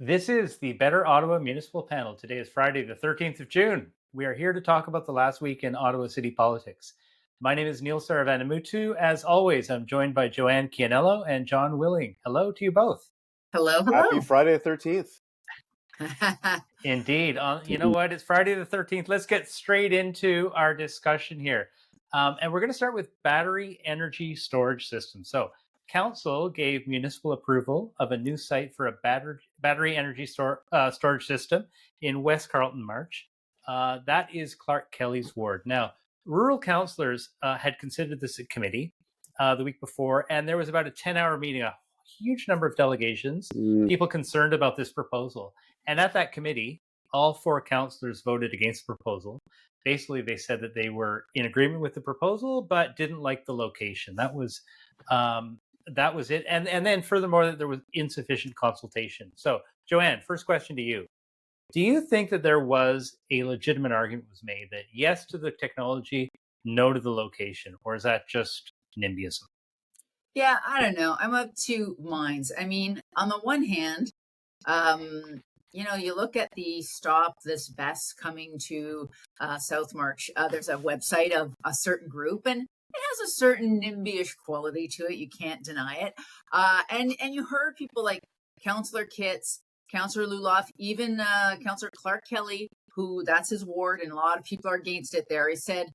This is the Better Ottawa Municipal Panel. Today is Friday, the 13th of June. We are here to talk about the last week in Ottawa city politics. My name is Neil Saravanamutu. As always, I'm joined by Joanne Chianello and John Willing. Hello to you both. Hello, Happy hello. Friday the 13th. Indeed. You know what? It's Friday the 13th. Let's get straight into our discussion here. And we're going to start with battery energy storage system. So, Council gave municipal approval of a new site for a battery energy storage system in West Carleton March. That is Clark Kelly's ward. Now, rural councillors had considered this at committee the week before, and there was about a 10-hour meeting, a huge number of delegations, people concerned about this proposal. And at that committee, all four councillors voted against the proposal. Basically, they said that they were in agreement with the proposal, but didn't like the location. That was it. And then furthermore, that there was insufficient consultation. So, Joanne, first question to you. Do you think that there was a legitimate argument was made that yes to the technology, no to the location, or is that just NIMBYism? Yeah, I don't know. I'm of two minds. I mean, on the one hand, you look at the Stop This Best coming to South March. There's a website of a certain group, and it has a certain NIMBY-ish quality to it. You can't deny it. And you heard people like Councillor Kitts, Councillor Luloff, even Councillor Clark Kelly, who that's his ward, and a lot of people are against it there. He said,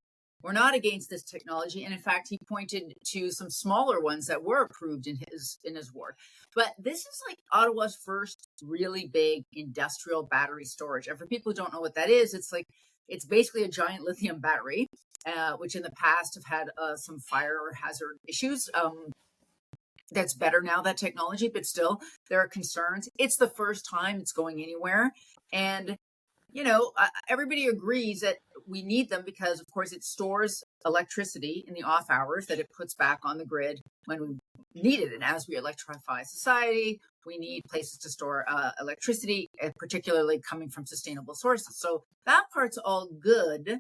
we're not against this technology. And in fact, he pointed to some smaller ones that were approved in his ward. But this is like Ottawa's first really big industrial battery storage. And for people who don't know what that is, it's basically a giant lithium battery, which in the past have had some fire hazard issues. That's better now, that technology, but still there are concerns. It's the first time it's going anywhere. And everybody agrees that we need them because, of course, it stores electricity in the off hours that it puts back on the grid when we need it. And as we electrify society, we need places to store electricity, particularly coming from sustainable sources. So that part's all good,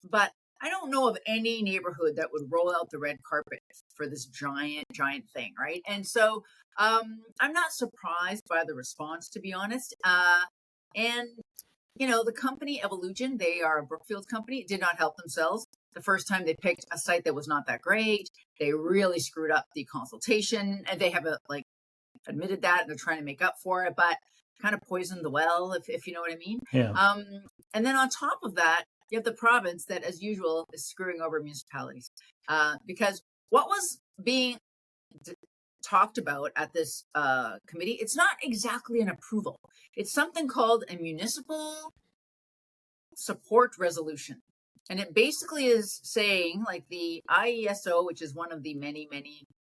but I don't know of any neighborhood that would roll out the red carpet for this giant thing, right? And so I'm not surprised by the response, to be honest. And the company Evolution, they are a Brookfield company, did not help themselves. The first time they picked a site that was not that great, they really screwed up the consultation, and they have admitted that, and they're trying to make up for it, but kind of poisoned the well, if you know what I mean. Yeah. And then on top of that, you have the province that, as usual, is screwing over municipalities. Because what was being talked about at this committee, it's not exactly an approval. It's something called a municipal support resolution. And it basically is saying, like, the IESO, which is one of the many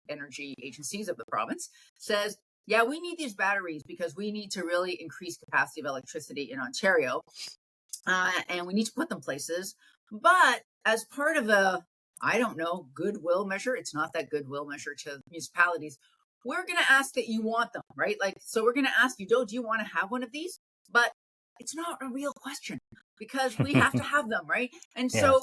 energy agencies of the province, says, yeah, we need these batteries because we need to really increase capacity of electricity in Ontario. And we need to put them places. But as part of goodwill measure, it's not that goodwill measure to municipalities, we're going to ask that you want them, right? So we're going to ask you, do you want to have one of these? But it's not a real question because we have to have them, right? And so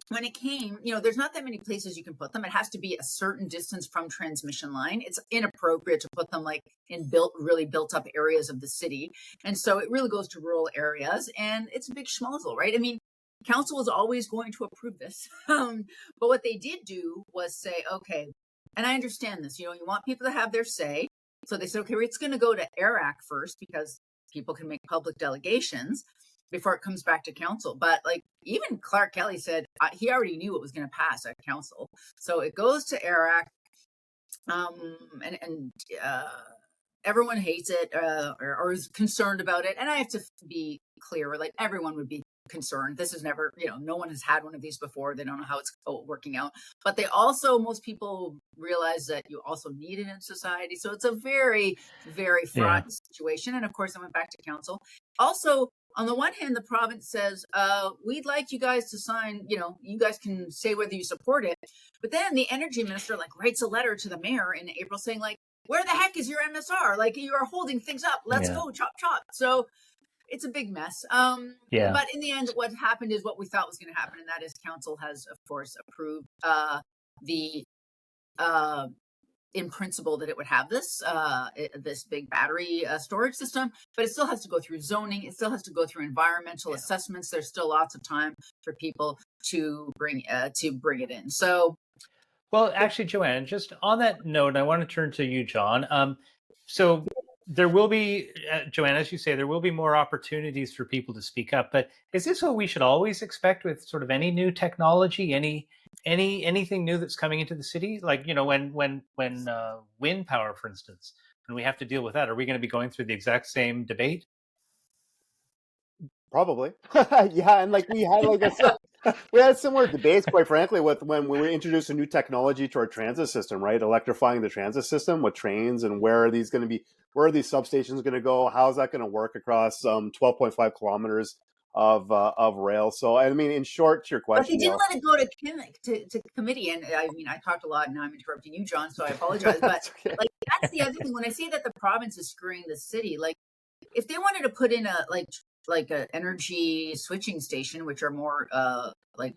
when it came, there's not that many places you can put them. It has to be a certain distance from transmission line. It's inappropriate to put them like in really built up areas of the city. And so it really goes to rural areas, and it's a big schmozzle, right? I mean, council is always going to approve this. But what they did do was say, okay, and I understand this, you want people to have their say. So they said, okay, it's going to go to AIRAC first because people can make public delegations before it comes back to council. But like even Clark Kelly said, he already knew it was going to pass at council. So it goes to AIRAC, and everyone hates it or is concerned about it. And I have to be clear, like everyone would be concerned. This is never, no one has had one of these before. They don't know how it's working out. But most people realize that you also need it in society. So it's a very, very fraught situation. And of course, I went back to council. Also, on the one hand, the province says, we'd like you guys to sign, you guys can say whether you support it. But then the energy minister writes a letter to the mayor in April saying where the heck is your MSR? You are holding things up. Let's go chop. So it's a big mess. But in the end, what happened is what we thought was going to happen. And that is council has, of course, approved the in principle that it would have this big battery storage system, but it still has to go through zoning. It still has to go through environmental assessments. There's still lots of time for people to bring it in. So, well, actually, Joanne, just on that note, I want to turn to you, John. So there will be, Joanne, as you say, there will be more opportunities for people to speak up. But is this what we should always expect with sort of any new technology, anything new that's coming into the city? Like, when wind power, for instance, when we have to deal with that, are we going to be going through the exact same debate? Probably. Yeah, and like we had we had similar debates, quite frankly, with when we introduced a new technology to our transit system, right? Electrifying the transit system with trains, and where are these going to be? Where are these substations going to go? How is that going to work across 12.5 kilometers of rail? So, I mean, in short, to your but they question, didn't let it go to committee. And I mean, I talked a lot, and now I'm interrupting you, John. So I apologize. But okay. like that's the other thing. When I say that the province is screwing the city, like if they wanted to put in a like an energy switching station, which are more like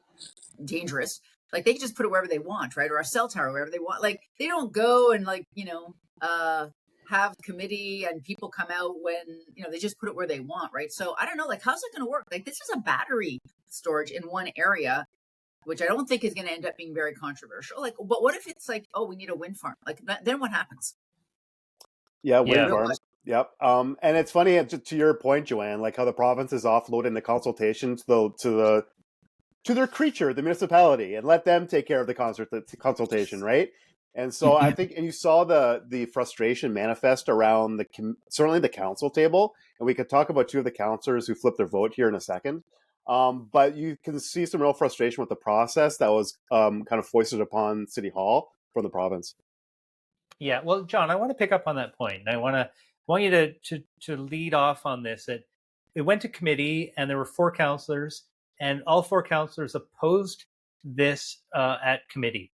dangerous, like they can just put it wherever they want, right? Or a cell tower wherever they want. Like they don't go and have committee and people come out when they just put it where they want, right? So I don't know, like how's it going to work? Like this is a battery storage in one area, which I don't think is going to end up being very controversial. Like, but what if it's like, oh, we need a wind farm? Like then what happens? Yeah, wind Yeah. farms. Yep. And it's funny to your point, Joanne, like how the province is offloading the consultation to their creature, the municipality, and let them take care of the consultation, right? And so I think, and you saw the frustration manifest around certainly the council table, and we could talk about two of the councillors who flipped their vote here in a second. But you can see some real frustration with the process that was kind of foisted upon City Hall from the province. Yeah, well, John, I want to pick up on that point. I want you to lead off on this. That it went to committee, and there were 4 councillors, and all 4 councillors opposed this at committee.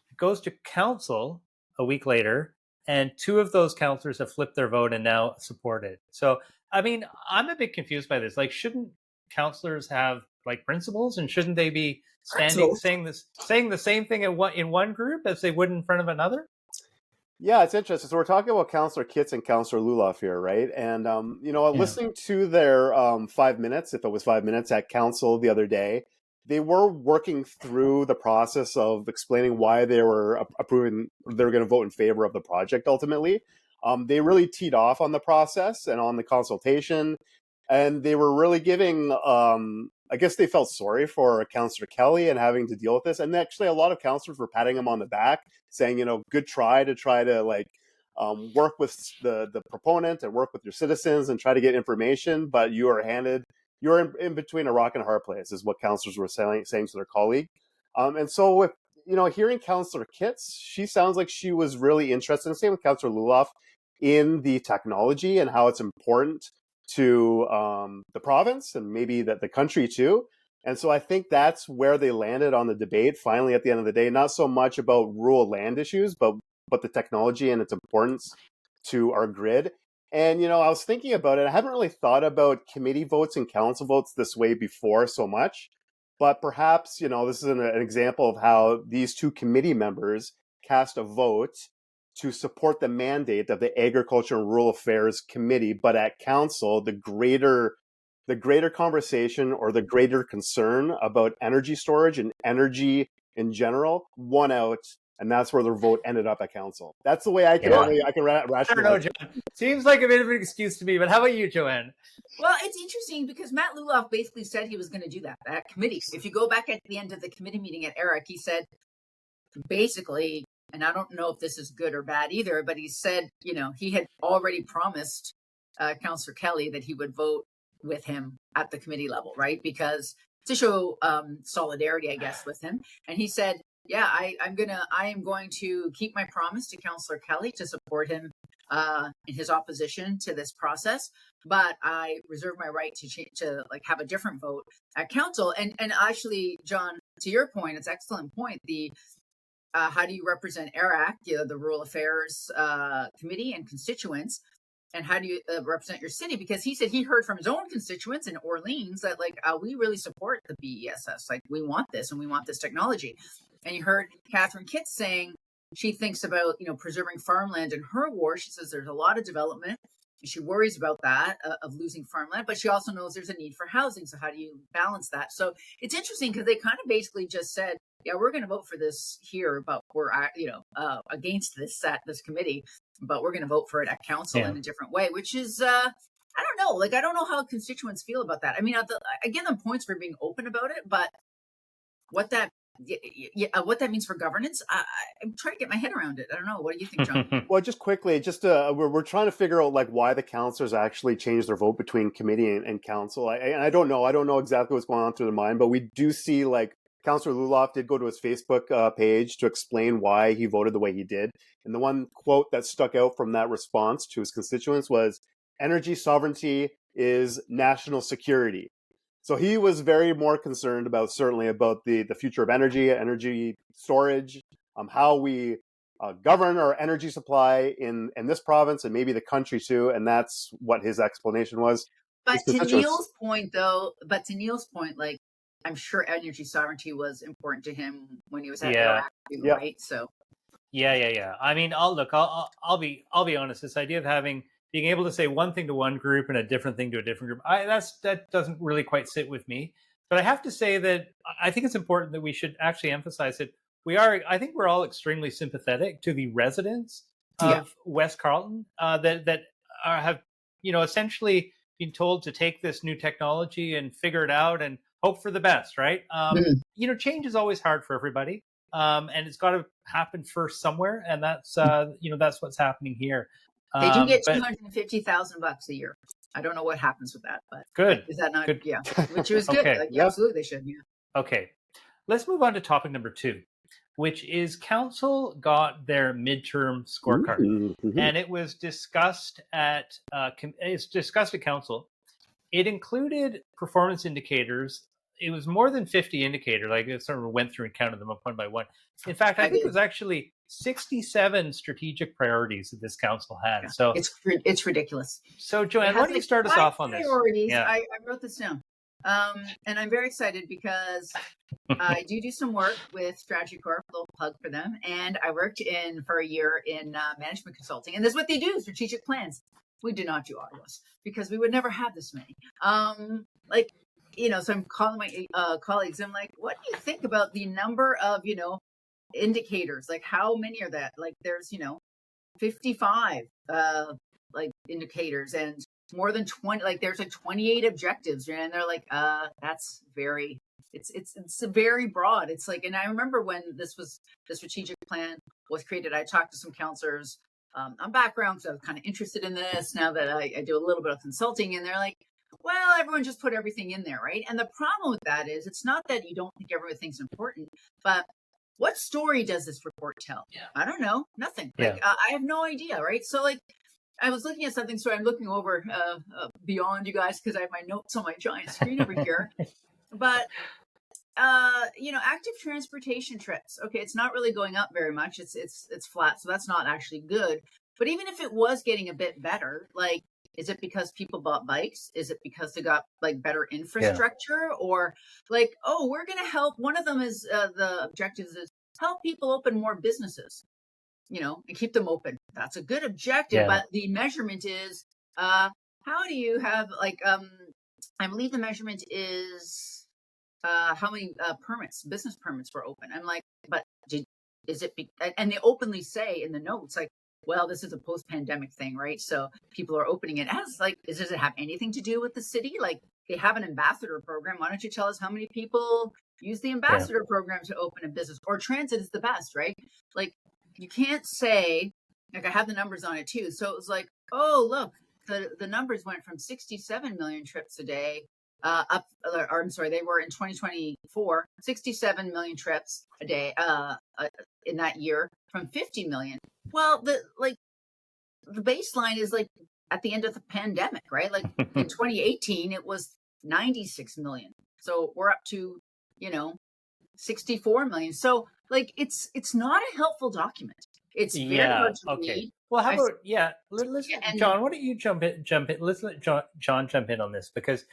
It goes to council a week later, and 2 of those councillors have flipped their vote and now support it. So, I mean, I'm a bit confused by this. Like, shouldn't councillors have like principles, and shouldn't they be saying the same thing in one group as they would in front of another? Yeah, it's interesting. So we're talking about Councillor Kitts and Councillor Luloff here, right? And listening to their 5 minutes, if it was 5 minutes at council the other day, they were working through the process of explaining why they were approving, they were going to vote in favor of the project ultimately. They really teed off on the process and on the consultation, and they were really giving. I guess they felt sorry for Councillor Kelly and having to deal with this. And actually, a lot of councillors were patting him on the back, saying, good try to like work with the proponent and work with your citizens and try to get information. But you're in between a rock and a hard place, is what councillors were saying to their colleague. And so with, hearing Councillor Kitts, she sounds like she was really interested, and same with Councillor Luloff, in the technology and how it's important to the province and maybe the country too. And so I think that's where they landed on the debate finally at the end of the day, not so much about rural land issues, but the technology and its importance to our grid. And, I was thinking about it. I haven't really thought about committee votes and council votes this way before so much, but perhaps, this is an example of how these 2 committee members cast a vote to support the mandate of the Agriculture and Rural Affairs Committee, but at council, the greater conversation or the greater concern about energy storage and energy in general won out, and that's where their vote ended up at council. That's the way I can rationalize. I don't know, John. Seems like a bit of an excuse to me, but how about you, Joanne? Well, it's interesting because Matt Luloff basically said he was going to do that at committee. If you go back at the end of the committee meeting at Eric, he said basically, and I don't know if this is good or bad either, but he said, he had already promised Councillor Kelly that he would vote with him at the committee level, right? Because to show solidarity, I guess, with him. And he said, yeah, I am going to keep my promise to Councillor Kelly to support him in his opposition to this process, but I reserve my right to have a different vote at council. And actually, John, to your point, it's an excellent point. How do you represent ERAC, the Rural Affairs Committee and constituents, and how do you represent your city? Because he said he heard from his own constituents in Orleans that we really support the BESS. Like we want this and we want this technology. And you heard Catherine Kitts saying, she thinks about, preserving farmland in her ward. She says there's a lot of development. She worries about that, of losing farmland, but she also knows there's a need for housing. So how do you balance that? So it's interesting because they kind of basically just said, yeah, we're going to vote for this here, but we're, against this at this committee, but we're going to vote for it at council in a different way, which is, I don't know. Like, I don't know how constituents feel about that. I mean, I give them points for being open about it, but what that means for governance, I'm trying to get my head around it. I don't know. What do you think, John? Well, just quickly, we're trying to figure out like why the councillors actually changed their vote between committee and council. I don't know. I don't know exactly what's going on through their mind, but we do see like Councillor Luloff did go to his Facebook page to explain why he voted the way he did. And the one quote that stuck out from that response to his constituents was, "Energy sovereignty is national security." So he was very more concerned about the future of energy storage, how we govern our energy supply in this province and maybe the country too. And that's what his explanation was. But to Neil's point, like, I'm sure energy sovereignty was important to him when he was at Iraq, right? So. Yeah. I mean, I'll be honest. This idea of being able to say one thing to one group and a different thing to a different group, that doesn't really quite sit with me. But I have to say that I think it's important that we should actually emphasize that I think we're all extremely sympathetic to the residents of West Carleton that have, essentially been told to take this new technology and figure it out and hope for the best, right? Change is always hard for everybody. And it's got to happen first somewhere. And that's, that's what's happening here. They do get $250,000 a year. I don't know what happens with that, but good. Is that not good? Yeah, which was good. Okay. Like, absolutely, they should. Yeah. Okay, let's move on to topic number 2, which is council got their midterm scorecard, and it was discussed at council. It included performance indicators. It was more than 50 indicators. Like, it sort of went through and counted them up one by one. In fact, I think it was actually 67 strategic priorities that this council had. Yeah. So it's ridiculous. So, Joanne, why don't you start us off on this? Yeah. I wrote this down. And I'm very excited because I do some work with Strategy Corp, a little plug for them. And I worked for a year in management consulting. And this is what they do, strategic plans. We do not do Ottawa's because we would never have this many. So I'm calling my colleagues. I'm like, what do you think about the number of, indicators? Like, how many are that? Like, there's, 55 indicators and more than 20. Like, there's like 28 objectives, and they're like, that's very. It's very broad. It's like, and I remember when the strategic plan was created, I talked to some counselors on background, so I was kind of interested in this. Now that I do a little bit of consulting, and they're like, well, everyone just put everything in there, right? And the problem with that is it's not that you don't think everything's important, but what story does this report tell? Yeah. I don't know. Nothing. Like, I have no idea, right? So, like, I was looking at something, so I'm looking over beyond you guys because I have my notes on my giant screen over here. But, active transportation trips. Okay, it's not really going up very much. It's flat, so that's not actually good. But even if it was getting a bit better, like, is it because people bought bikes? Is it because they got like better infrastructure? Or like, we're going to help. One of them is the objectives is help people open more businesses, and keep them open. That's a good objective. But the measurement is how do you have I believe the measurement is how many business permits were open. I'm like, but and they openly say in the notes, like, well, this is a post-pandemic thing, right? So people are opening it as like, does it have anything to do with the city? Like, they have an ambassador program. Why don't you tell us how many people use the ambassador program to open a business? Or transit is the best, right? Like, you can't say, like, I have the numbers on it too. So it was like, oh, look, the numbers went from 67 million trips a day they were in 2024, 67 million trips a day in that year from 50 million. Well, the baseline is like at the end of the pandemic, right? Like in 2018, it was 96 million. So we're up to, 64 million. So like, it's not a helpful document. It's very hard to read. Well, how about, let's John, why don't you jump in? Let's let John jump in on this, because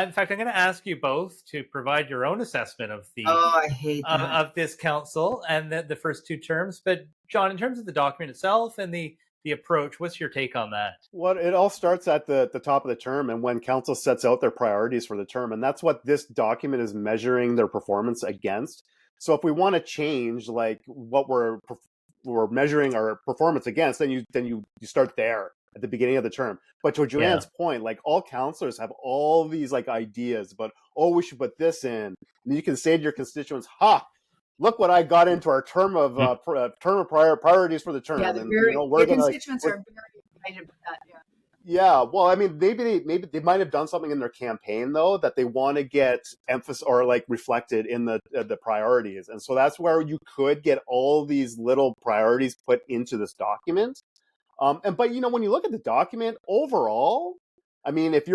in fact, I'm going to ask you both to provide your own assessment of the Oh, I hate that. of this council and the first two terms. But John, in terms of the document itself and the approach, what's your take on that? Well, it all starts at the top of the term and when council sets out their priorities for the term. And that's what this document is measuring their performance against. So if we want to change like what we're measuring our performance against, then you start there at the beginning of the term. But to Joanne's point, like all councillors have all these like ideas about, oh, we should put this in. And you can say to your constituents, look what I got into our term of priorities for the term. Yeah, and very, we're your gonna constituents are very excited about that. Yeah. Yeah, well, I mean, maybe they might have done something in their campaign though that they want to get emphasis or like reflected in the priorities, and so that's where you could get all these little priorities put into this document. But when you look at the document overall, I mean, if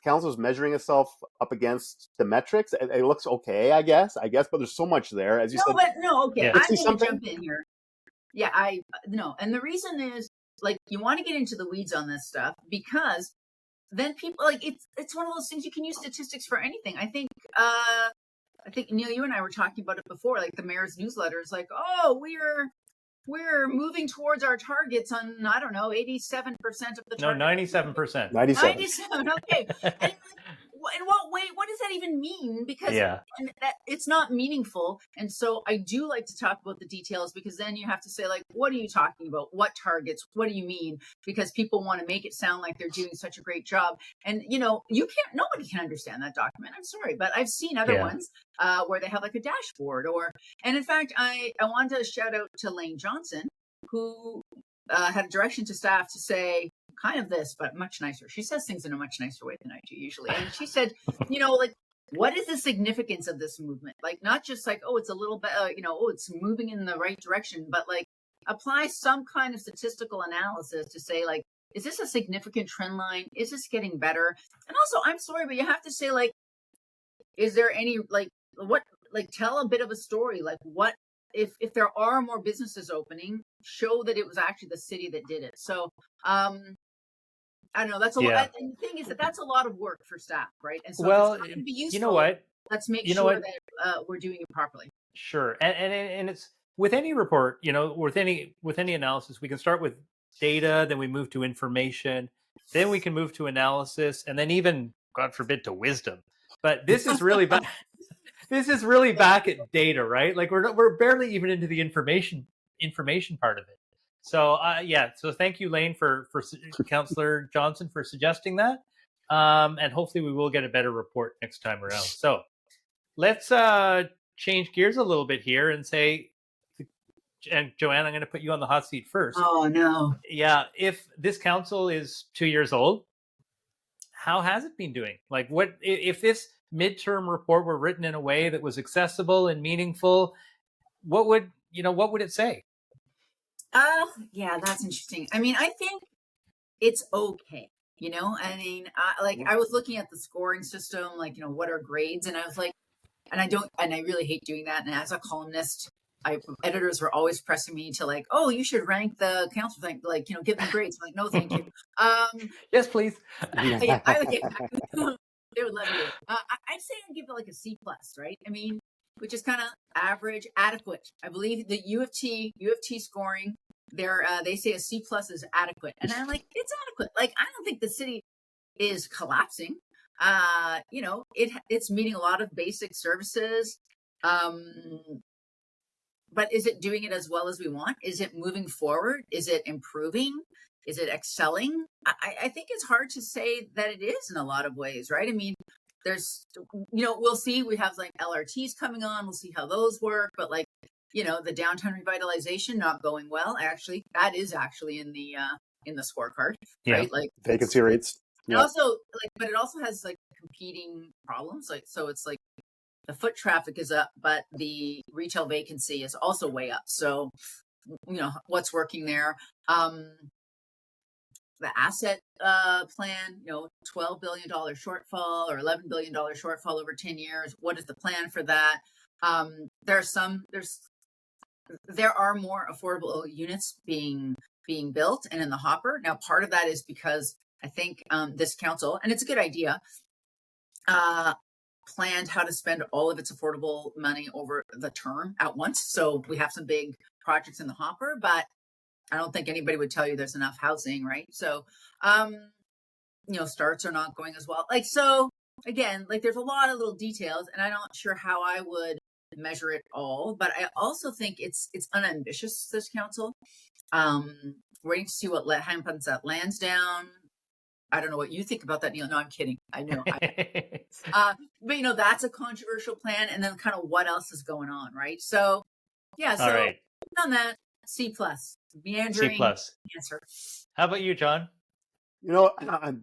council's measuring itself up against the metrics, it looks okay, I guess. But there's so much there, as you said. Okay, Yeah. I'm going to jump in here. Yeah, and the reason is, like, you want to get into the weeds on this stuff because then people, like, it's one of those things you can use statistics for anything. I think Neil, you and I were talking about it before, like the mayor's newsletter is like, oh, we're moving towards our targets on, I don't know, 87% of the target. No, 97%. 97, okay. And in what way, what does that even mean? Because it's not meaningful. And so I do like to talk about the details, because then you have to say, like, what are you talking about? What targets? What do you mean? Because people want to make it sound like they're doing such a great job. And, nobody can understand that document. I'm sorry, but I've seen other ones where they have like a dashboard and in fact, I wanted to shout out to Lane Johnson, who had a direction to staff to say, kind of this, but much nicer. She says things in a much nicer way than I do usually. And she said, like, what is the significance of this movement? Like, not just like, oh, it's a little bit, it's moving in the right direction, but like apply some kind of statistical analysis to say, like, is this a significant trend line? Is this getting better? And also, I'm sorry, but you have to say, like, is there any, like, tell a bit of a story. Like, what, if there are more businesses opening, show that it was actually the city that did it. So, I don't know. That's a lot. And the thing is that's a lot of work for staff, right? And so, if it's not going to be useful, you know what? Let's make sure that we're doing it properly. Sure, and it's with any report, with any analysis, we can start with data, then we move to information, then we can move to analysis, and then even, God forbid, to wisdom. But this is really back. This is really back at data, right? Like we're barely even into the information part of it. So so thank you, Lane, for Councillor Johnson for suggesting that, and hopefully we will get a better report next time around. So let's change gears a little bit here and say, and Joanne, I'm going to put you on the hot seat first. Oh no! Yeah, if this council is 2 years old, how has it been doing? Like, what if this midterm report were written in a way that was accessible and meaningful? What would it say? Yeah, that's interesting. I mean, I think it's okay. I mean, I was looking at the scoring system, like, what are grades? And I was like, and I really hate doing that. And as a columnist, editors were always pressing me to, like, oh, you should rank the council thing, like, give them grades. I'm like, no, thank you. Yes, please. They would love you. I'd say I'd give it like a C+, right? I mean, which is kind of average, adequate. I believe the U of T scoring, they say a C+ is adequate, and I'm like, it's adequate. Like, I don't think the city is collapsing. It's meeting a lot of basic services. But is it doing it as well as we want? Is it moving forward? Is it improving? Is it excelling? I think it's hard to say that it is in a lot of ways, right? I mean, there's, we'll see. We have like LRTs coming on. We'll see how those work. But like, the downtown revitalization not going well. Actually, that is actually in the scorecard, right? Like vacancy rates. And also, but it also has like competing problems. Like, so it's like the foot traffic is up, but the retail vacancy is also way up. So, what's working there? The asset plan, $12 billion shortfall or $11 billion shortfall over 10 years. What is the plan for that? There are more affordable units being built and in the hopper. Now, part of that is because I think this council, and it's a good idea, planned how to spend all of its affordable money over the term at once. So we have some big projects in the hopper, but I don't think anybody would tell you there's enough housing, right? So, starts are not going as well. So again, there's a lot of little details, and I'm not sure how I would measure it all, but I also think it's unambitious, this council. Waiting to see what happens at Lansdowne. I don't know what you think about that, Neil. No, I'm kidding. I know. But that's a controversial plan, and then kind of what else is going on, right? So, yeah. So All right. on that, C+, meandering C+. answer. How about you, John?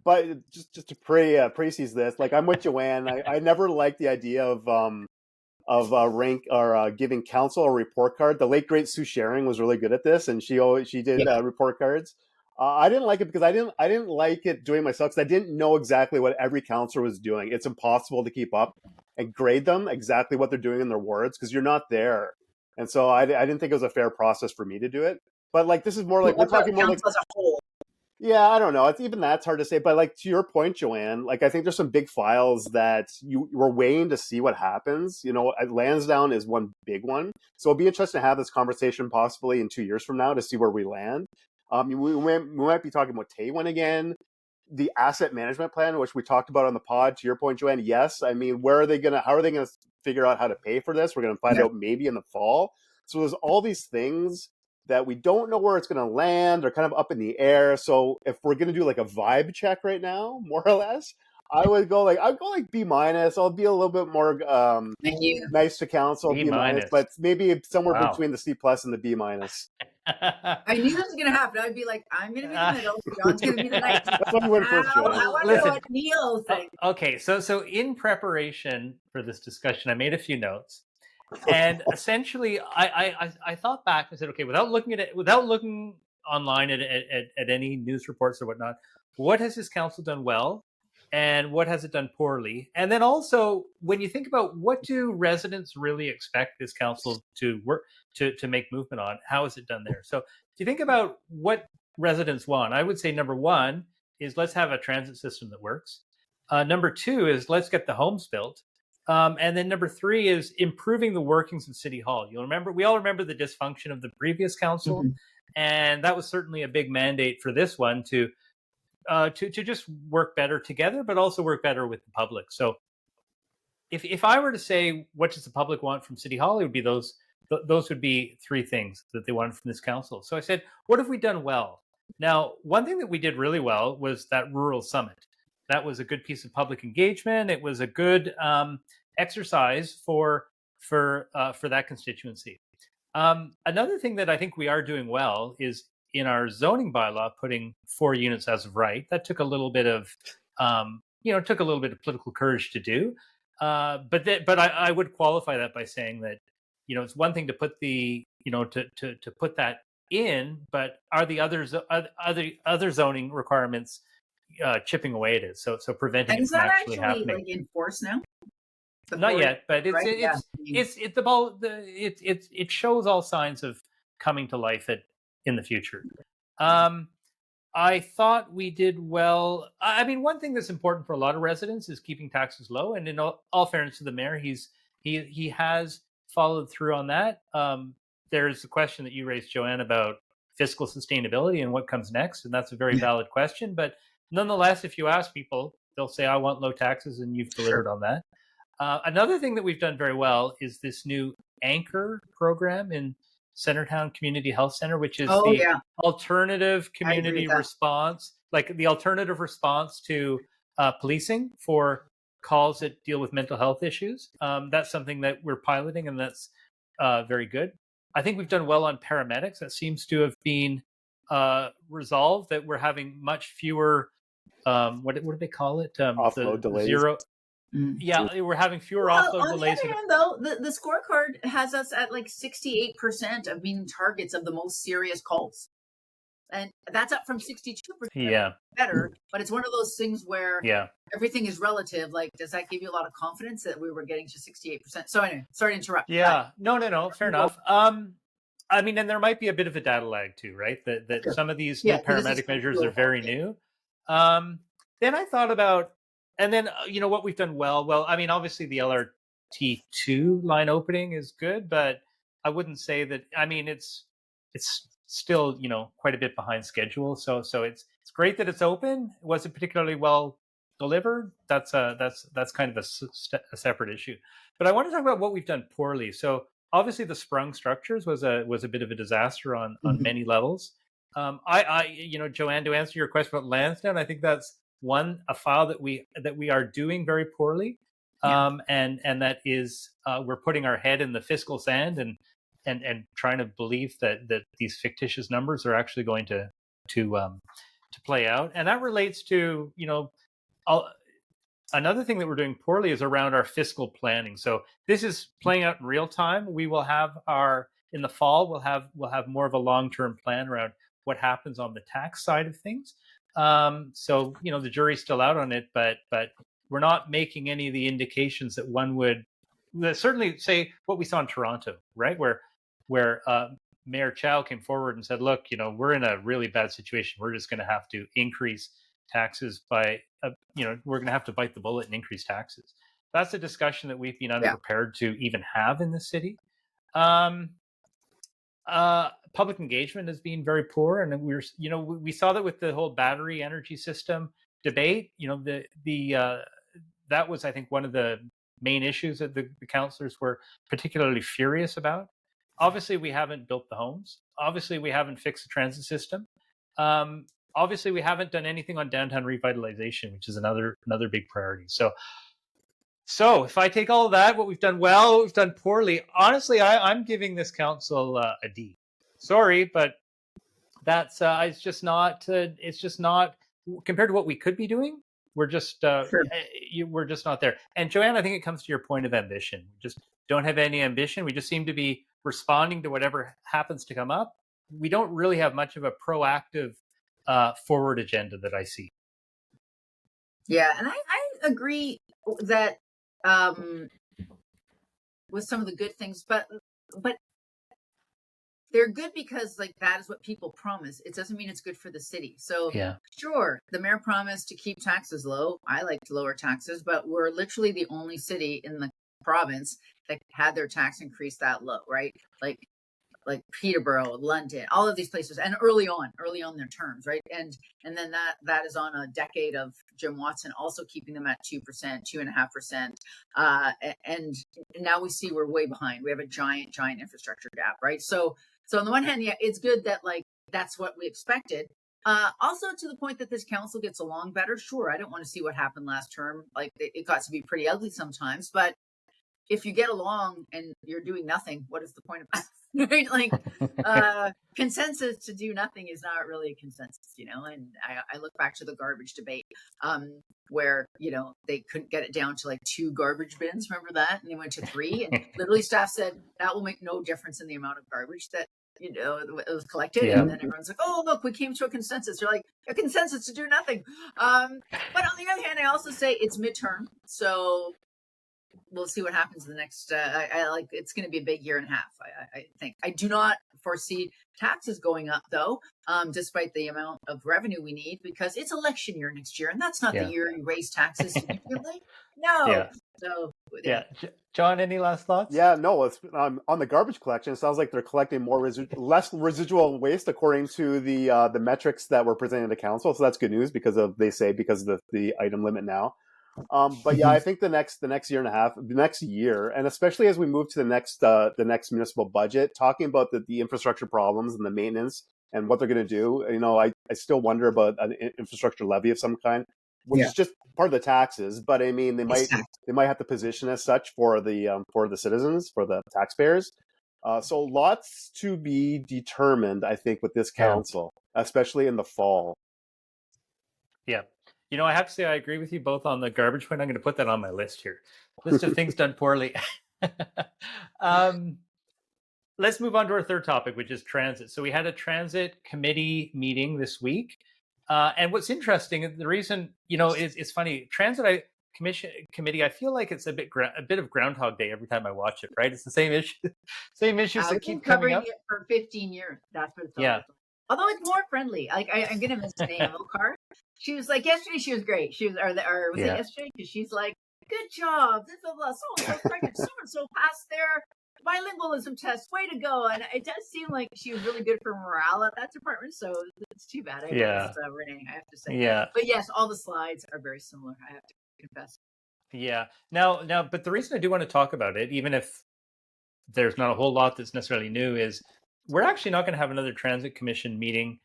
But just to precis this, I'm with Joanne. I never liked the idea of rank or giving council a report card. The late great Sue Sharing was really good at this, and she did report cards. I didn't like it because I didn't like it doing myself because I didn't know exactly what every councillor was doing. It's impossible to keep up and grade them exactly what they're doing in their wards because you're not there, and so I didn't think it was a fair process for me to do it. But this is more we're talking more as a whole. Yeah, I don't know. It's even that's hard to say. But to your point, Joanne, I think there's some big files that you were waiting to see what happens. Lansdowne is one big one. So it'll be interesting to have this conversation possibly in 2 years from now to see where we land. We might be talking about Taywin again. The asset management plan, which we talked about on the pod, to your point, Joanne, yes. I mean, how are they going to figure out how to pay for this? We're going to find out maybe in the fall. So there's all these things that we don't know where it's going to land. They're kind of up in the air. So if we're going to do a vibe check right now, more or less, I would go I'd go B-. I'll be a little bit more nice to council, B-, but maybe somewhere between the C+ and the B-. I knew this was going to happen. I'd be I'm going to be the middle. John's going to be the nice. That's what we went first, Joanne. I want to know what Neil thinks. Okay, so in preparation for this discussion, I made a few notes. And essentially, I thought back and said, okay, without looking online at any news reports or whatnot, what has this council done well, and what has it done poorly? And then also, when you think about what do residents really expect this council to work to make movement on, how is it done there? So, if you think about what residents want, I would say number one is let's have a transit system that works. Number two is let's get the homes built. And then number three is improving the workings of City Hall. We all remember the dysfunction of the previous council, and that was certainly a big mandate for this one to just work better together, but also work better with the public. So, if I were to say what does the public want from City Hall, it would be those would be three things that they wanted from this council. So I said, what have we done well? Now, one thing that we did really well was that rural summit. That was a good piece of public engagement. It was a good exercise for that constituency. Another thing that I think we are doing well is in our zoning bylaw putting 4 units as of right. That took a little bit of political courage to do. But I would qualify that by saying that it's one thing to put to put that in, but are the other zoning requirements chipping away at it, so preventing it from actually happening. Enforced now? Not yet, but it shows all signs of coming to life in the future. I thought we did well. I mean, one thing that's important for a lot of residents is keeping taxes low, and in all fairness to the mayor, he has followed through on that. There's a question that you raised, Joanne, about fiscal sustainability and what comes next, and that's a very valid question. But nonetheless, if you ask people, they'll say, I want low taxes, and you've delivered on that. Another thing that we've done very well is this new Anchor program in Centertown Community Health Center, which is alternative community response, the alternative response to policing for calls that deal with mental health issues. That's something that we're piloting, and that's very good. I think we've done well on paramedics. That seems to have been resolved, that we're having much fewer what do they call it? Offload delays. Yeah, we're having fewer offload delays. On the other hand, though, the scorecard has us at 68% of being targets of the most serious calls, and that's up from 62%. Yeah, better. But it's one of those things where everything is relative. Does that give you a lot of confidence that we were getting to 68%? So anyway, sorry to interrupt. Yeah, no, fair enough. I mean, and there might be a bit of a data lag too, right? That some of these new paramedic measures are very new. Then I thought about And then what we've done well, I mean, obviously the LRT2 line opening is good, but I wouldn't say that. I mean, it's still quite a bit behind schedule. So it's great that it's open. Was it particularly well delivered? That's kind of a separate issue. But I want to talk about what we've done poorly. So obviously the sprung structures was a bit of a disaster on many levels. Joanne, to answer your question about Lansdowne, I think that's a file that we are doing very poorly, and that is we're putting our head in the fiscal sand and trying to believe that these fictitious numbers are actually going to play out, and that relates to another thing that we're doing poorly is around our fiscal planning. So this is playing out in real time. We will have in the fall we'll have more of a long-term plan around what happens on the tax side of things. So the jury's still out on it, but we're not making any of the indications that one would certainly say what we saw in Toronto, right, where Mayor Chow came forward and said, "Look, we're in a really bad situation. We're just going to have to increase taxes by, we're going to have to bite the bullet and increase taxes." That's a discussion that we've been unprepared to even have in the city. Public engagement has been very poor, and we saw that with the whole battery energy system debate. That was, I think, one of the main issues that the councillors were particularly furious about. Obviously, we haven't built the homes. Obviously, we haven't fixed the transit system. Obviously, we haven't done anything on downtown revitalization, which is another big priority. So if I take all of that, what we've done well, what we've done poorly, honestly, I'm giving this council a D. Sorry, but that's it's just not compared to what we could be doing. We're just we're just not there. And Joanne, I think it comes to your point of ambition. We just don't have any ambition. We just seem to be responding to whatever happens to come up. We don't really have much of a proactive forward agenda that I see. Yeah, and I agree that with some of the good things, but they're good because that is what people promise. It doesn't mean it's good for the city. So sure, the mayor promised to keep taxes low. I like to lower taxes, but we're literally the only city in the province that had their tax increase that low, right? Like Peterborough, London, all of these places, and early on their terms, right? And then that is on a decade of Jim Watson also keeping them at 2%, 2.5%, and now we see we're way behind. We have a giant infrastructure gap, right? So on the one hand, yeah, it's good that that's what we expected. Also, to the point that this council gets along better. Sure, I don't want to see what happened last term. It got to be pretty ugly sometimes, but if you get along and you're doing nothing, what is the point of that? Right? Consensus to do nothing is not really a consensus, and I look back to the garbage debate, where they couldn't get it down to 2 garbage bins. Remember that? And they went to 3, and literally staff said that will make no difference in the amount of garbage that it was collected. And then everyone's like, "Oh, look, we came to a consensus." You're like, a consensus to do nothing. But on the other hand, I also say it's midterm, so we'll see what happens in the next. It's going to be a big year and a half. I think. I do not foresee taxes going up, though, despite the amount of revenue we need, because it's election year next year, and that's not the year you raise taxes significantly. No. Yeah. So. Yeah. John, any last thoughts? Yeah, no. It's on the garbage collection. It sounds like they're collecting less residual waste according to the metrics that were presented to council. So that's good news because of the item limit now. But yeah, I think the next year and a half, the next year, and especially as we move to the next municipal budget, talking about the infrastructure problems and the maintenance and what they're going to do. I still wonder about an infrastructure levy of some kind, which is just part of the taxes. But I mean, they might have to position as such for the citizens, for the taxpayers. So lots to be determined, I think, with this council, especially in the fall. Yeah. I have to say I agree with you both on the garbage point. I'm going to put that on my list here. List of things done poorly. Let's move on to our third topic, which is transit. So we had a transit committee meeting this week. And what's interesting, the reason, it's funny, transit committee, I feel like it's a bit of Groundhog Day every time I watch it, right? It's the same issues that keep coming up. It for 15 years. That's what it's all about. Although it's more friendly. I'm going to miss Naomi Car. she was like, yesterday she was great. She was, or was it Yeah. yesterday? Because she's like, good job. This blah, blah, so-and-so's pregnant. So-and-so passed their bilingualism test. Way to go. And it does seem like she was really good for morale at that department. So it's too bad. I missed Renee, I have to say. Yeah. But yes, all the slides are very similar, I have to confess. Yeah. Now, but the reason I do want to talk about it, even if there's not a whole lot that's necessarily new, is we're actually not going to have another transit committee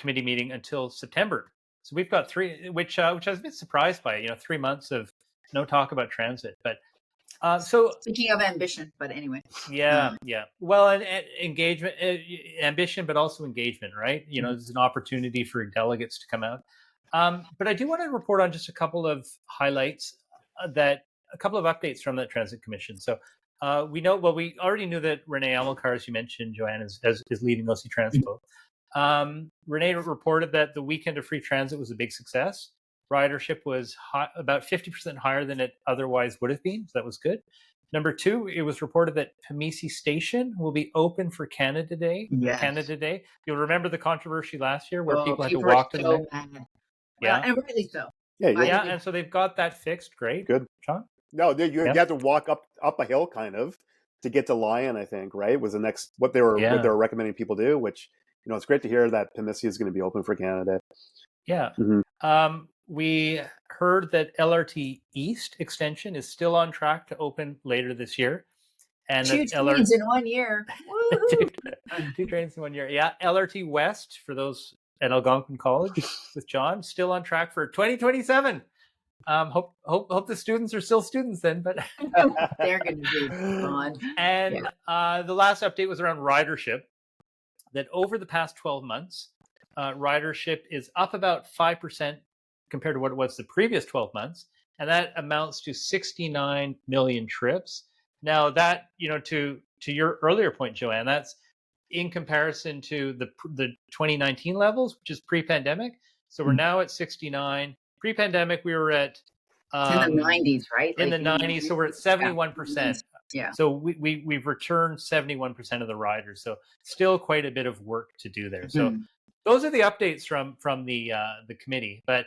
meeting until September. So we've got 3, which I was a bit surprised by. 3 months of no talk about transit. But so speaking of ambition, but anyway. Yeah. Well, and engagement, ambition, but also engagement, right? There's an opportunity for delegates to come out. But I do want to report on just a couple of highlights, a couple of updates from that Transit Commission. So we already knew that Renee Amilcar, as you mentioned, Joanne, is leading OC Transpo. Renee reported that the weekend of free transit was a big success. Ridership was about 50% higher than it otherwise would have been. So that was good. Number 2, it was reported that Pimisi Station will be open for Canada Day. Yes. Canada Day. You'll remember the controversy last year where people had to walk to the next. Yeah, and rightly so. Yeah, and so they've got that fixed. Great. Good. Sean? No, you have to walk up a hill kind of to get to Lion, I think, right? Was the next what they were recommending people do, which it's great to hear that Pimisi is going to be open for Canada. Yeah. Mm-hmm. We heard that LRT East extension is still on track to open later this year. And 2 trains in 1 year. Two trains in 1 year. Yeah. LRT West, for those at Algonquin College with John, still on track for 2027. Hope the students are still students then, but they're going to be gone. And the last update was around ridership, that over the past 12 months, ridership is up about 5% compared to what it was the previous 12 months. And that amounts to 69 million trips. Now that, to your earlier point, Joanne, that's in comparison to the 2019 levels, which is pre-pandemic. So we're now at 69. Pre-pandemic, we were at in the 90s, right? In the 90s, so we're at 71%. Yeah. So we've returned 71% of the riders. So still quite a bit of work to do there. So those are the updates from the committee. But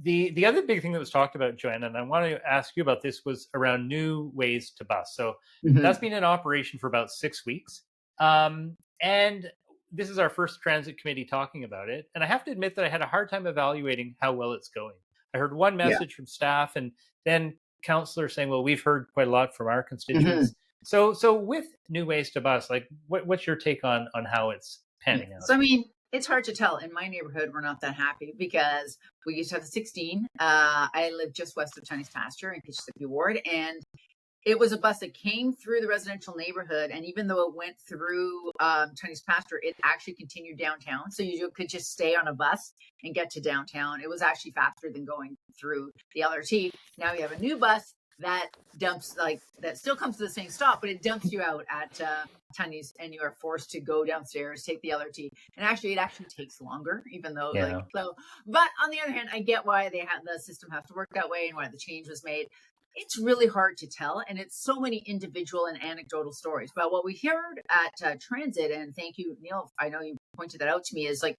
the other big thing that was talked about, Joanne, and I want to ask you about this, was around new ways to bus. So that's been in operation for about 6 weeks. And this is our first transit committee talking about it. And I have to admit that I had a hard time evaluating how well it's going. I heard one message from staff, and then councillors saying, well, we've heard quite a lot from our constituents. So with new ways to bus, like what's your take on how it's panning out? So, I mean, it's hard to tell. In my neighborhood, we're not that happy because we used to have a 16. I live just west of Chinese Pasture in Kitchissippi Ward, and it was a bus that came through the residential neighborhood. And even though it went through Chinese Pasture, it actually continued downtown. So you could just stay on a bus and get to downtown. It was actually faster than going through the LRT. Now you have a new bus that dumps, that still comes to the same stop, but it dumps you out at Chinese, and you are forced to go downstairs, take the LRT. And actually, it actually takes longer, even though so. But on the other hand, I get why the system has to work that way and why the change was made. It's really hard to tell, and it's so many individual and anecdotal stories. But what we heard at Transit, and thank you, Neil, I know you pointed that out to me, is like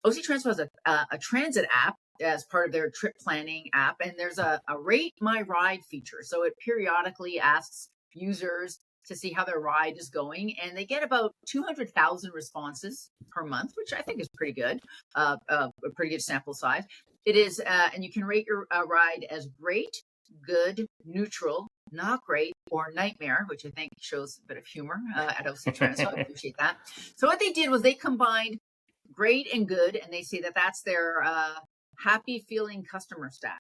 OC Transpo has a transit app as part of their trip planning app, and there's a rate my ride feature. So it periodically asks users to see how their ride is going, and they get about 200,000 responses per month, which I think is pretty good, a pretty good sample size. It is, and you can rate your ride as great, good, neutral, not great, or nightmare, which I think shows a bit of humor at OC Trans. So I appreciate that. So what they did was they combined great and good, and they say that that's their happy feeling customer stat.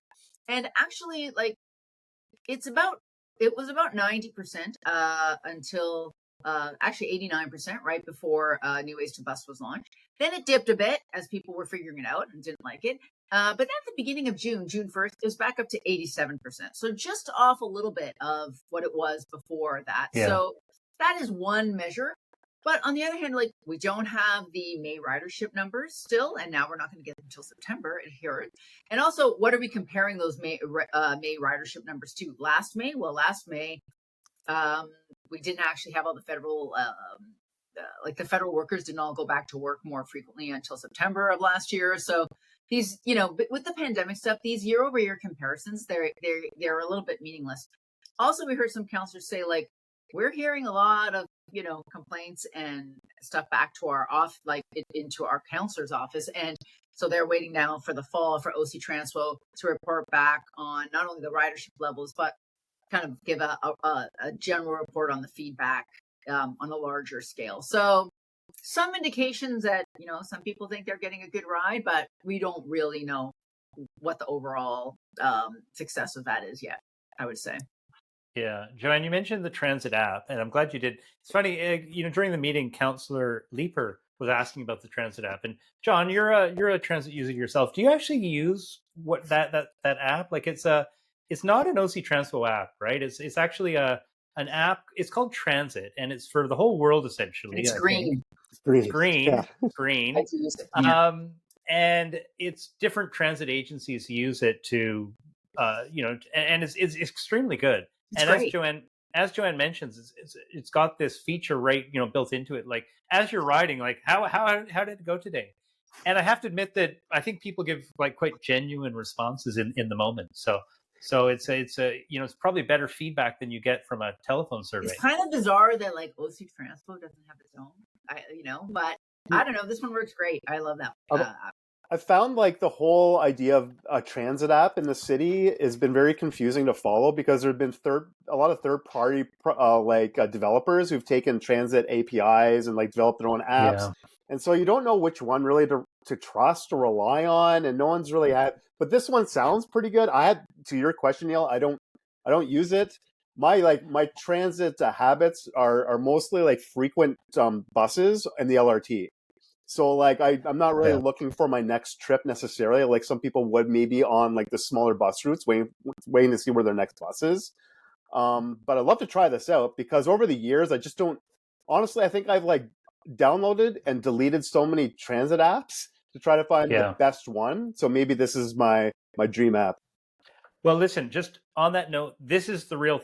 And actually, it was about 90% until actually 89% right before New Ways to Bus was launched. Then it dipped a bit as people were figuring it out and didn't like it. But then at the beginning of June 1st, it was back up to 87%. So just off a little bit of what it was before that. Yeah. So that is one measure. But on the other hand, we don't have the May ridership numbers still, and now we're not going to get them until September here. And also, what are we comparing those May ridership numbers to? Last May? Well, last May, we didn't actually have all the federal, the federal workers didn't all go back to work more frequently until September of last year. So these, you know, with the pandemic stuff, these year-over-year comparisons, they're a little bit meaningless. Also, we heard some counselors say, like, we're hearing a lot of, you know, complaints and stuff back to our into our counselor's office, and so they're waiting now for the fall for OC Transpo to report back on not only the ridership levels, but kind of give a general report on the feedback on a larger scale. So some indications that, you know, some people think they're getting a good ride, but we don't really know what the overall success of that is yet, I would say. Yeah, Joanne, you mentioned the transit app, and I'm glad you did. It's funny, you know, during the meeting, Councillor Leeper was asking about the transit app, and John, you're a transit user yourself. Do you actually use what that app? Like, it's not an OC Transpo app, right? It's actually an app. It's called Transit, and it's for the whole world essentially. It's green. It's green. Yeah. Green. I use it. Yeah. And it's different transit agencies use it to, you know, and it's extremely good. It's And great. as Joanne mentions, it's got this feature, right, you know, built into it. Like, as you're riding, like, how did it go today? And I have to admit that I think people give like quite genuine responses in the moment. So it's a you know, it's probably better feedback than you get from a telephone survey. It's kind of bizarre that like OC Transpo doesn't have its own, you know, but I don't know. This one works great. I love that. I found like the whole idea of a transit app in the city has been very confusing to follow, because there have been a lot of third-party developers who've taken transit APIs and like developed their own apps, Yeah. and so you don't know which one really to trust or rely on, and no one's really had. But this one sounds pretty good. To your question, Neil, I don't use it. My transit habits are mostly like frequent buses and the LRT. So like I'm not really looking for my next trip necessarily, like some people would maybe on like the smaller bus routes, waiting to see where their next bus is. But I'd love to try this out, because over the years I just don't. Honestly, I think I've like downloaded and deleted so many transit apps to try to find the best one. So maybe this is my dream app. Well, listen, just on that note, this is the real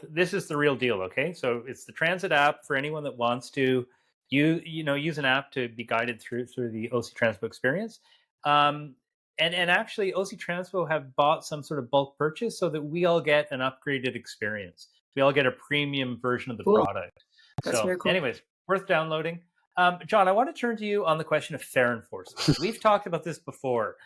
deal. Okay, so it's the transit app for anyone that wants to use an app to be guided through the OC Transpo experience. And actually, OC Transpo have bought some sort of bulk purchase so that we all get an upgraded experience. We all get a premium version of the product. That's very cool. Anyways, worth downloading. John, I want to turn to you on the question of fare enforcement. We've talked about this before,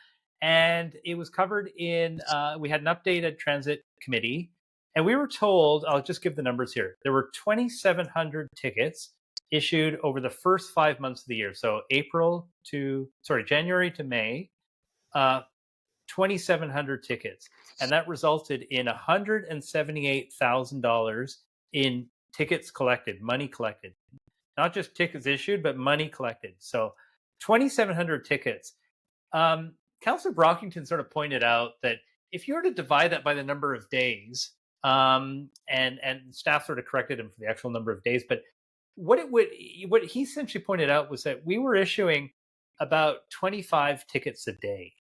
and it was covered in. We had an updated transit committee, and we were told. I'll just give the numbers here. There were 2,700 tickets issued over the first 5 months of the year. So January to May, 2,700 tickets. And that resulted in $178,000 in tickets collected, money collected. Not just tickets issued, but money collected. So 2,700 tickets. Councillor Brockington sort of pointed out that if you were to divide that by the number of days, and staff sort of corrected him for the actual number of days, but what he essentially pointed out was that we were issuing about 25 tickets a day,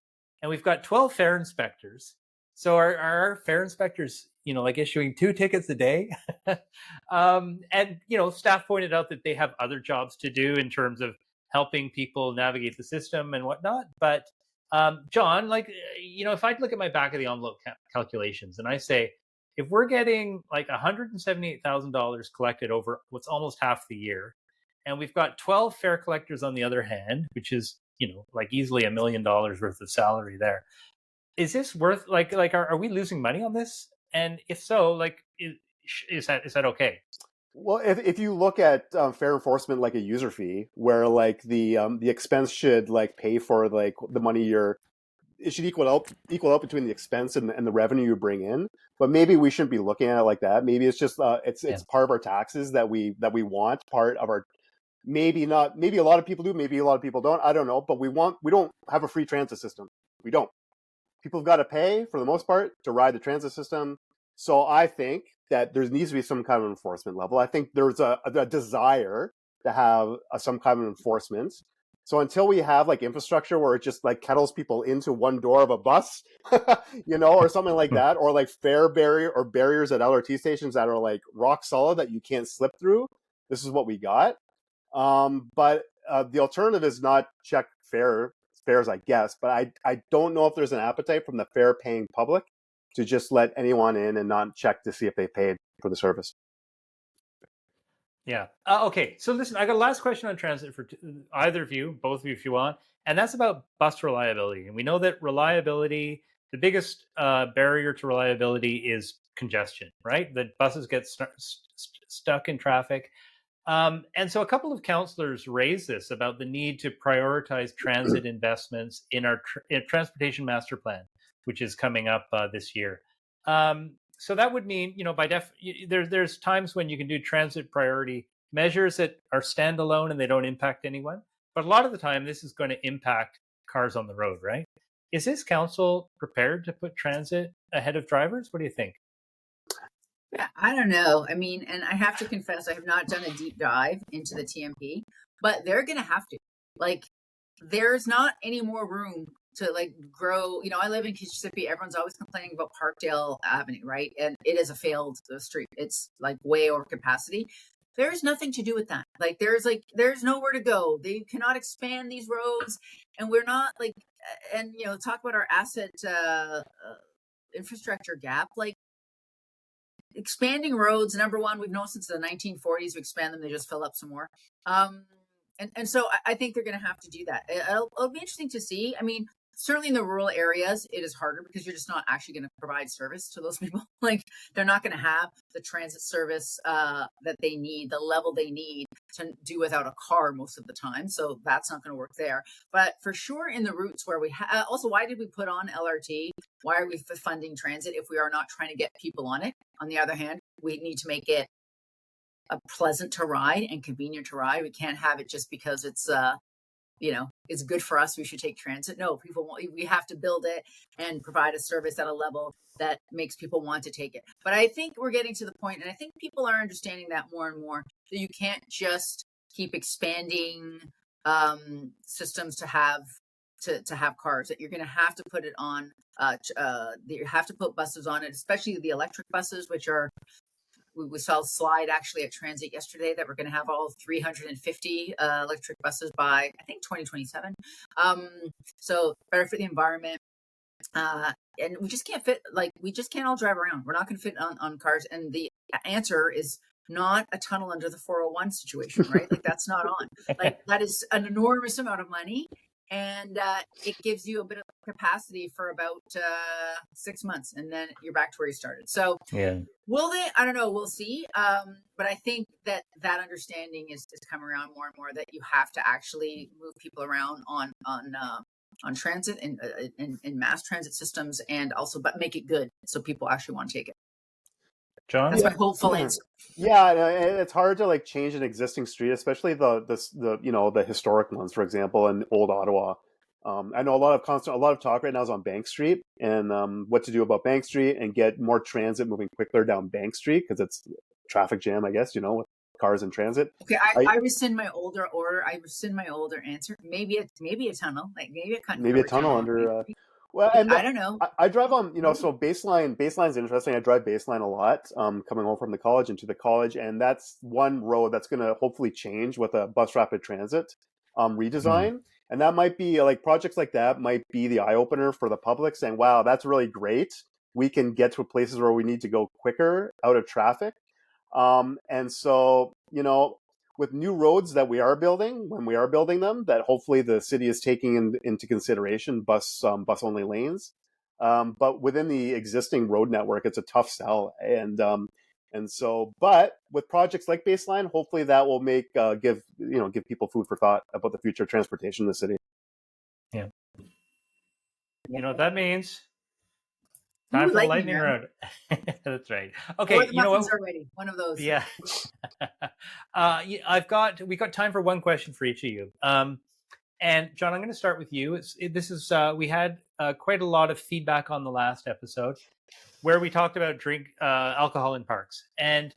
and we've got 12 fare inspectors. So our fare inspectors, you know, like issuing 2 tickets a day, and you know, staff pointed out that they have other jobs to do in terms of helping people navigate the system and whatnot. But John, like, you know, if I look at my back of the envelope calculations and I say, if we're getting like $178,000 collected over what's almost half the year, and we've got 12 fare collectors on the other hand, which is, you know, like easily $1 million worth of salary there, is this worth are we losing money on this? And if so, like, is that okay? Well, if you look at fare enforcement like a user fee, where like the expense should like pay for like the money it should equal out between the expense and the revenue you bring in. But maybe we shouldn't be looking at it like that. Maybe it's just it's part of our taxes that we want, part of our. Maybe not. Maybe a lot of people do. Maybe a lot of people don't. I don't know. But we don't have a free transit system. We don't. People have got to pay for the most part to ride the transit system. So I think that there needs to be some kind of enforcement level. I think there's a desire to have some kind of enforcement. So until we have like infrastructure where it just like kettles people into one door of a bus, you know, or something like that, or like fare barriers at LRT stations that are like rock solid that you can't slip through, this is what we got. But the alternative is not check fare fares, I guess. But I don't know if there's an appetite from the fare-paying public to just let anyone in and not check to see if they paid for the service. Yeah. Okay. So listen, I got a last question on transit for either of you, both of you, if you want, and that's about bus reliability. And we know that reliability, the biggest barrier to reliability is congestion, right? That buses get stuck in traffic. And so a couple of councillors raised this about the need to prioritize transit investments in our transportation master plan, which is coming up this year. So that would mean, there's times when you can do transit priority measures that are standalone and they don't impact anyone. But a lot of the time, this is going to impact cars on the road, right? Is this council prepared to put transit ahead of drivers? What do you think? Yeah, I don't know. I mean, and I have to confess, I have not done a deep dive into the TMP, but they're going to have to. Like, there's not any more room to grow. I live in Mississippi. Everyone's always complaining about Parkdale Avenue, right? And it is a failed street. It's like way over capacity. There's nothing to do with that. There's nowhere to go. They cannot expand these roads, and we're not talk about our asset infrastructure gap. Expanding roads, number one, we've known since the 1940s, we expand them, they just fill up some more. And so I think they're going to have to do that. It'll be interesting to see. I mean, certainly in the rural areas, it is harder because you're just not actually going to provide service to those people. They're not going to have the transit service that they need, the level they need to do without a car most of the time. So that's not going to work there. But for sure in the routes where we also, why did we put on LRT? Why are we funding transit if we are not trying to get people on it? On the other hand, we need to make it pleasant to ride and convenient to ride. We can't have it just because it's it's good for us, we should take transit. No, we have to build it and provide a service at a level that makes people want to take it. But I think we're getting to the point, and I think people are understanding that more and more, that you can't just keep expanding systems to have cars, that you're going to have to put it on, you have to put buses on it, especially the electric buses, which are, we saw a slide actually at Transit yesterday that we're going to have all 350 electric buses by, I think, 2027. So better for the environment. And we just can't fit, we just can't all drive around. We're not going to fit on cars. And the answer is not a tunnel under the 401 situation, right? That's not on. That is an enormous amount of money. And it gives you a bit of capacity for about 6 months, and then you're back to where you started. So yeah, will they? I don't know. We'll see. But I think that understanding is coming around more and more, that you have to actually move people around on transit and in mass transit systems, and also but make it good so people actually want to take it. John? That's my hopeful answer. Yeah, it's hard to change an existing street, especially the historic ones, for example, in Old Ottawa. I know a lot of talk right now is on Bank Street and what to do about Bank Street and get more transit moving quicker down Bank Street, because it's traffic jam, I guess, with cars in transit. Okay, I rescind my older order. I rescind my older answer. Maybe a tunnel, maybe a tunnel under. Well, and I don't know. I drive on, so Baseline's interesting. I drive Baseline a lot, coming home from the college and to the college, and that's one road that's going to hopefully change with a bus rapid transit redesign. And that might be projects like that might be the eye opener for the public, saying, wow, that's really great. We can get to places where we need to go quicker out of traffic. And so, with new roads that we are building, when we are building them, that hopefully the city is taking into consideration bus only lanes. But within the existing road network, it's a tough sell. And so, but with projects like Baseline, hopefully that will give people food for thought about the future of transportation in the city. Yeah. You know what that means? Time for the lightning round. That's right. Okay, or the muffins are ready. One of those. Yeah. We got time for one question for each of you. And John, I'm going to start with you. We had quite a lot of feedback on the last episode where we talked about alcohol in parks, and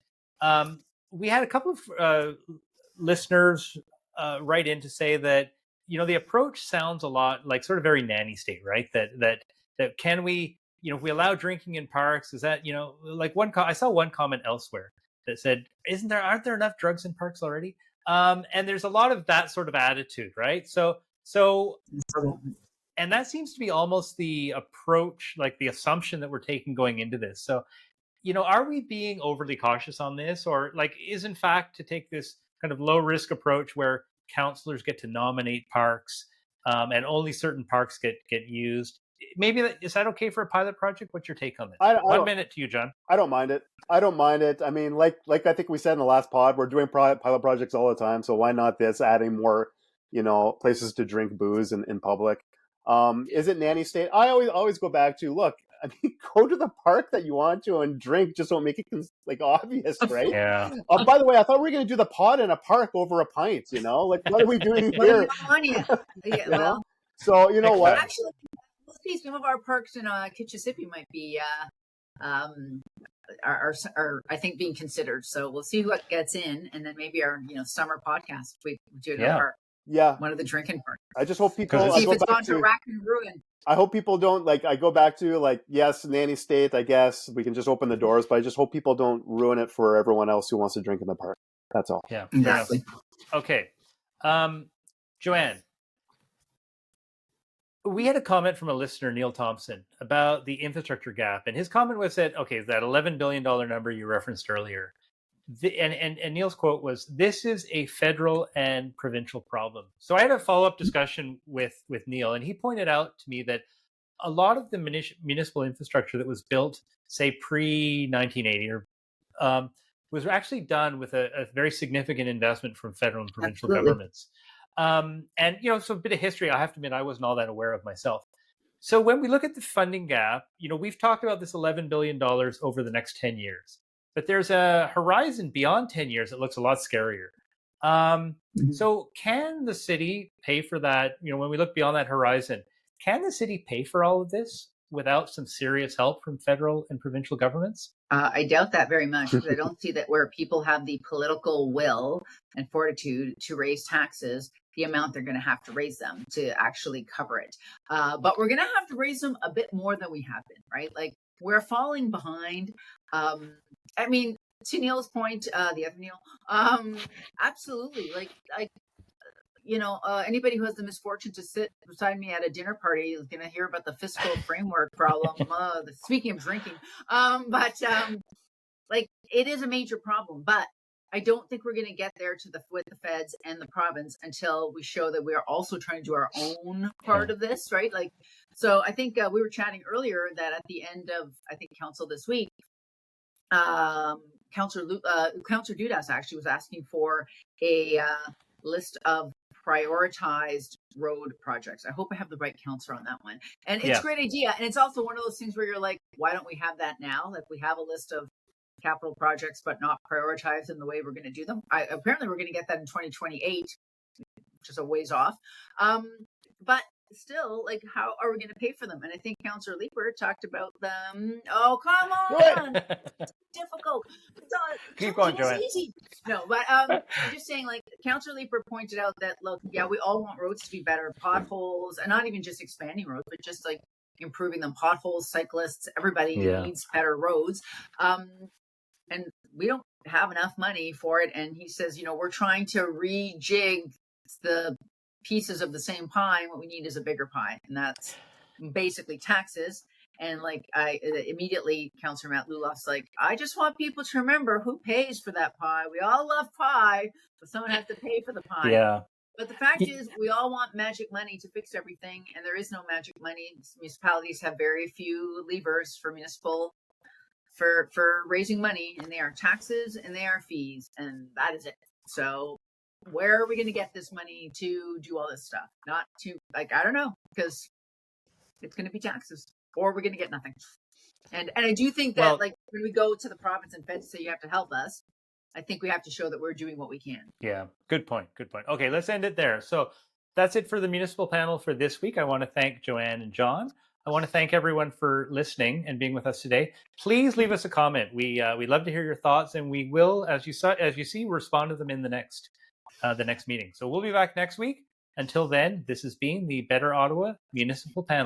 we had a couple of listeners write in to say that the approach sounds a lot like sort of very nanny state, right? That can we. If we allow drinking in parks, is that, I saw one comment elsewhere that said, aren't there enough drugs in parks already? And there's a lot of that sort of attitude, right? So So, and that seems to be almost the approach, like the assumption that we're taking going into this. So, are we being overly cautious on this, or like is in fact to take this kind of low risk approach where councillors get to nominate parks, and only certain parks get used? Maybe is that okay for a pilot project? What's your take on this? I 1 minute to you, John. I don't mind it. I don't mind it. I mean, like I think we said in the last pod, we're doing pilot projects all the time. So why not this? Adding more, places to drink booze in public. Is it nanny state? I always go back to, look, I mean, go to the park that you want to and drink. Just don't make it like obvious, right? Yeah. By the way, I thought we were going to do the pod in a park over a pint. Like, what are we doing here? Yeah, well, so you know what? Actually, we'll see. Some of our parks in Kitchissippi might be are I think being considered. So we'll see what gets in, and then maybe our summer podcast we do it in a park. Yeah, one of the drinking parks. I just hope people see if it's gone to rack and ruin. I hope people don't I go back to yes, nanny state. I guess we can just open the doors, but I just hope people don't ruin it for everyone else who wants to drink in the park. That's all. Yeah, exactly. Okay, Joanne. We had a comment from a listener, Neil Thompson, about the infrastructure gap. And his comment was that, okay, that $11 billion number you referenced earlier. And Neil's quote was, "This is a federal and provincial problem." So I had a follow-up discussion with Neil, and he pointed out to me that a lot of the municipal infrastructure that was built, say, pre-1980, was actually done with a very significant investment from federal and provincial governments. And, so a bit of history, I have to admit, I wasn't all that aware of myself. So when we look at the funding gap, we've talked about this $11 billion over the next 10 years, but there's a horizon beyond 10 years that looks a lot scarier. So can the city pay for that? When we look beyond that horizon, can the city pay for all of this without some serious help from federal and provincial governments? I doubt that very much, because I don't see that where people have the political will and fortitude to raise taxes, the amount they're going to have to raise them to actually cover it. But we're going to have to raise them a bit more than we have been, right? Like, we're falling behind. I mean, to Neil's point, the other Neil, absolutely. Anybody who has the misfortune to sit beside me at a dinner party is going to hear about the fiscal framework problem. Speaking of drinking, it is a major problem, but I don't think we're going to get there with the feds and the province until we show that we are also trying to do our own part of this, right? So I think we were chatting earlier that at the end of, council this week, Councillor Dudas actually was asking for a list of prioritized road projects. I hope I have the right councillor on that one. And it's a great idea. And it's also one of those things where you're like, why don't we have that now? Like, we have a list of capital projects, but not prioritized in the way we're going to do them. Apparently we're going to get that in 2028, which is a ways off. But still, how are we going to pay for them? And I think Councillor Leeper talked about them. Oh, come on. It's difficult. Keep going, Joanne. Easy. No, but I'm just saying, Councillor Leeper pointed out that, look, we all want roads to be better, potholes, and not even just expanding roads, but just improving them, potholes, cyclists, everybody needs better roads. And we don't have enough money for it. And he says, we're trying to rejig the pieces of the same pie. What we need is a bigger pie, and that's basically taxes. And immediately Councillor Matt Luloff's I just want people to remember who pays for that pie. We all love pie, but someone has to pay for the pie. Yeah. But the fact is, we all want magic money to fix everything, and there is no magic money. Municipalities have very few levers for raising money, and they are taxes and they are fees, and that is it. So where are we going to get this money to do all this stuff? Not to, I don't know, because it's going to be taxes, or we're going to get nothing. And I do think that when we go to the province and feds say you have to help us, I think we have to show that we're doing what we can. Yeah, good point. Okay, let's end it there. So that's it for the municipal panel for this week. I want to thank Joanne and John. I want to thank everyone for listening and being with us today. Please leave us a comment. We'd love to hear your thoughts, and we will, as you see, respond to them in the next meeting. So we'll be back next week. Until then, this has been the Better Ottawa Municipal Panel.